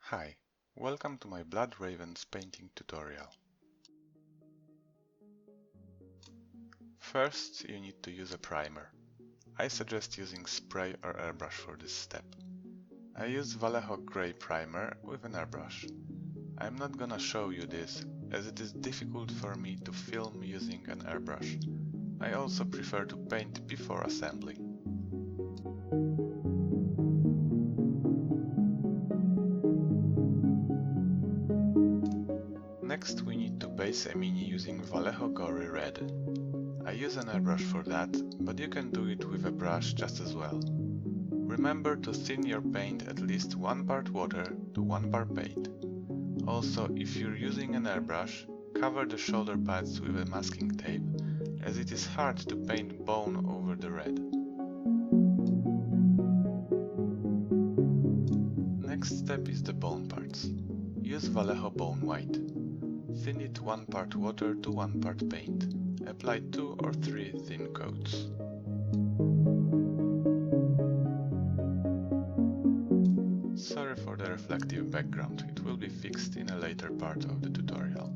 Hi, welcome to my Blood Ravens painting tutorial. First, you need to use a primer. I suggest using spray or airbrush for this step. I use Vallejo Grey primer with an airbrush. I'm not gonna show you this, as it is difficult for me to film using an airbrush. I also prefer to paint before assembling. Next we need to base a mini using Vallejo Gory Red. I use an airbrush for that, but you can do it with a brush just as well. Remember to thin your paint at least 1 part water to 1 part paint. Also, if you're using an airbrush, cover the shoulder pads with a masking tape, as it is hard to paint bone over the red. Next step is the bone parts. Use Vallejo Bone White. Thin it 1 part water to 1 part paint. Apply 2 or 3 thin coats. Sorry for the reflective background, it will be fixed in a later part of the tutorial.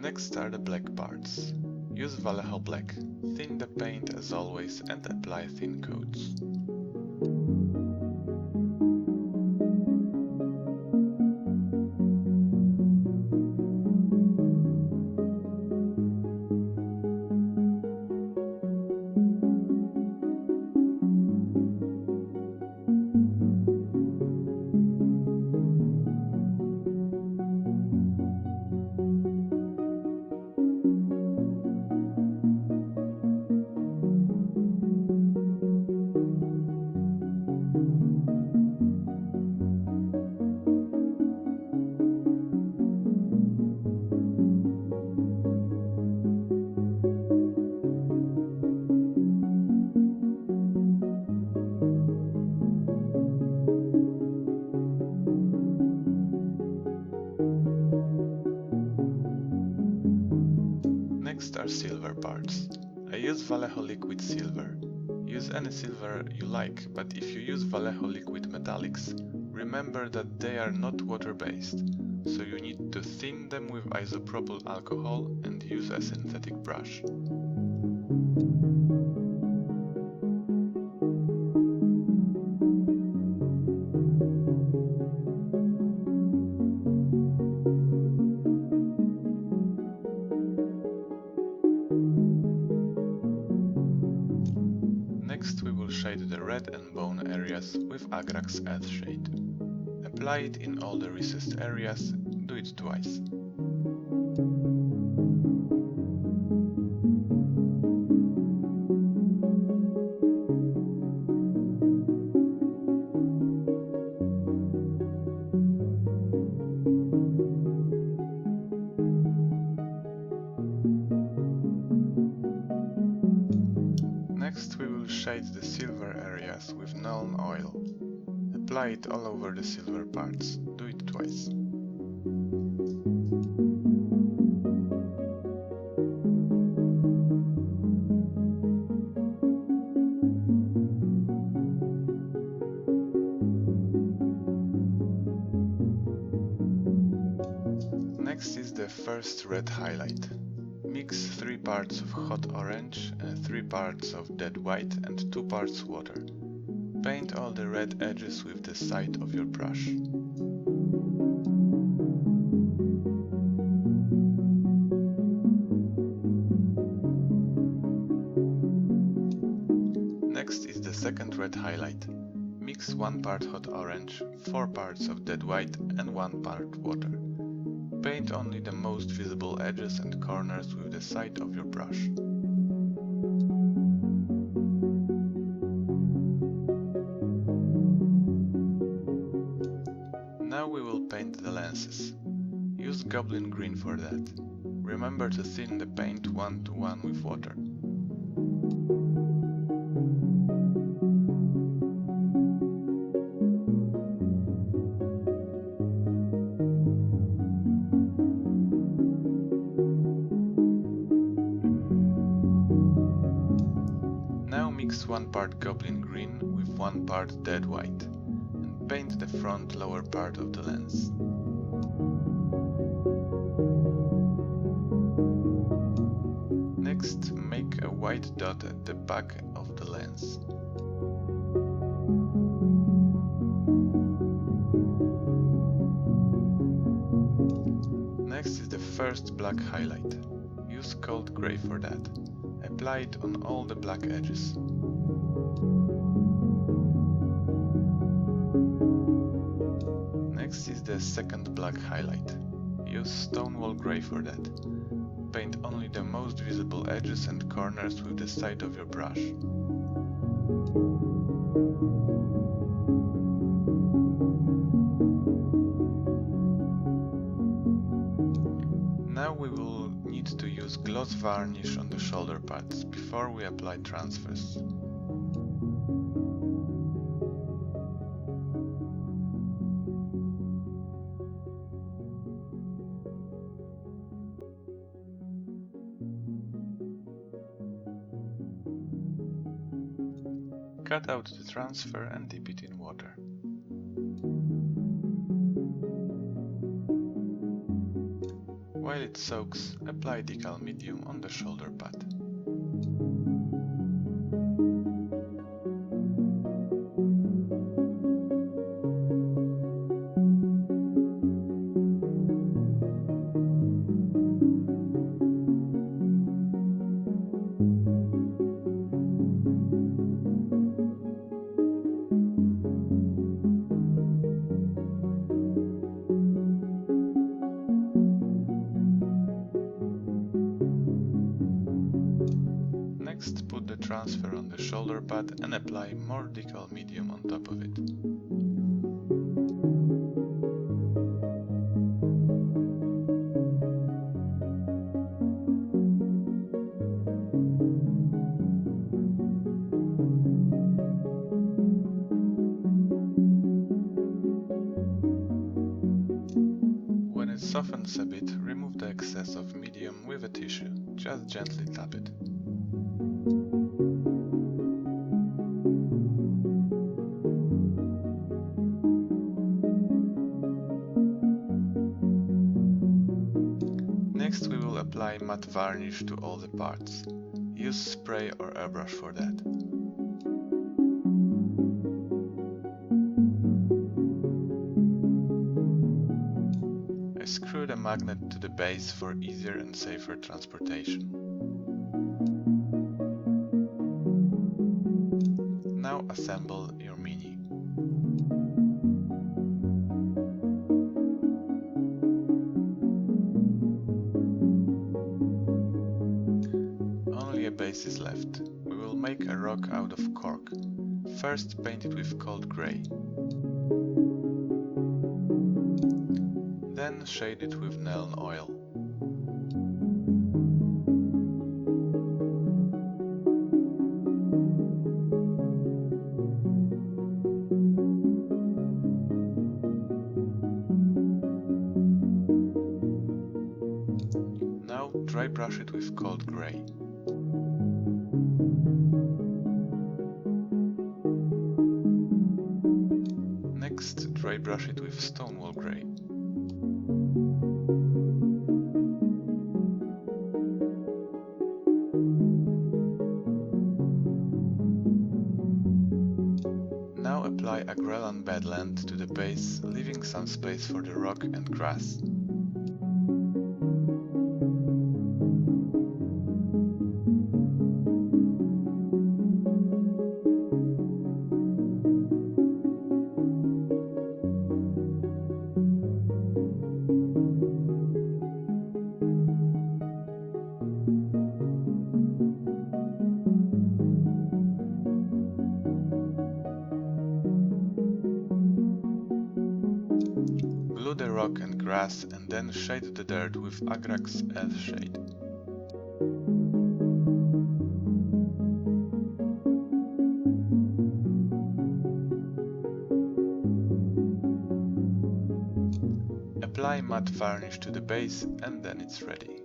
Next are the black parts. Use Vallejo Black. Thin the paint as always and apply thin coats. Next are silver parts. I use Vallejo Liquid Silver. Use any silver you like, but if you use Vallejo Liquid Metallics, remember that they are not water-based, so you need to thin them with isopropyl alcohol and use a synthetic brush. Next we will shade the red and bone areas with Agrax Earth Shade. Apply it in all the recessed areas, do it twice. Next we will shade the silver areas with Nuln Oil. Apply it all over the silver parts, do it twice. Next is the first red highlight. Mix 3 parts of hot orange and 3 parts of dead white and 2 parts water. Paint all the red edges with the side of your brush. Next is the second red highlight. Mix 1 part hot orange, 4 parts of dead white and 1 part water. Paint only the most visible edges and corners with the side of your brush. Now we will paint the lenses. Use Goblin Green for that. Remember to thin the paint 1:1 with water. Mix 1 part Goblin Green with 1 part Dead White and paint the front lower part of the lens. Next, make a white dot at the back of the lens. Next is the first black highlight. Use cold gray for that. Apply it on all the black edges. Next is the second black highlight. Use Stonewall Gray for that. Paint only the most visible edges and corners with the side of your brush. Now we will need to use gloss varnish on the shoulder pads before we apply transfers. Cut out the transfer and dip it in water. While it soaks, apply decal medium on the shoulder pad. Next, put the transfer on the shoulder pad and apply more decal medium on top of it. When it softens a bit, remove the excess of medium with a tissue. Just gently tap it. Next we will apply matte varnish to all the parts. Use spray or airbrush for that. I screwed a magnet to the base for easier and safer transportation. Now assemble your Mini. Only a base is left. We will make a rock out of cork. First paint it with cold grey. Then shade it with neon oil. Now dry brush it with cold grey. Next, dry brush it with Stonewall Grey. Now apply Agrellan Badland to the base, leaving some space for the rock and grass. Glue the rock and grass and then shade the dirt with Agrax Earth Shade. Apply matte varnish to the base and then it's ready.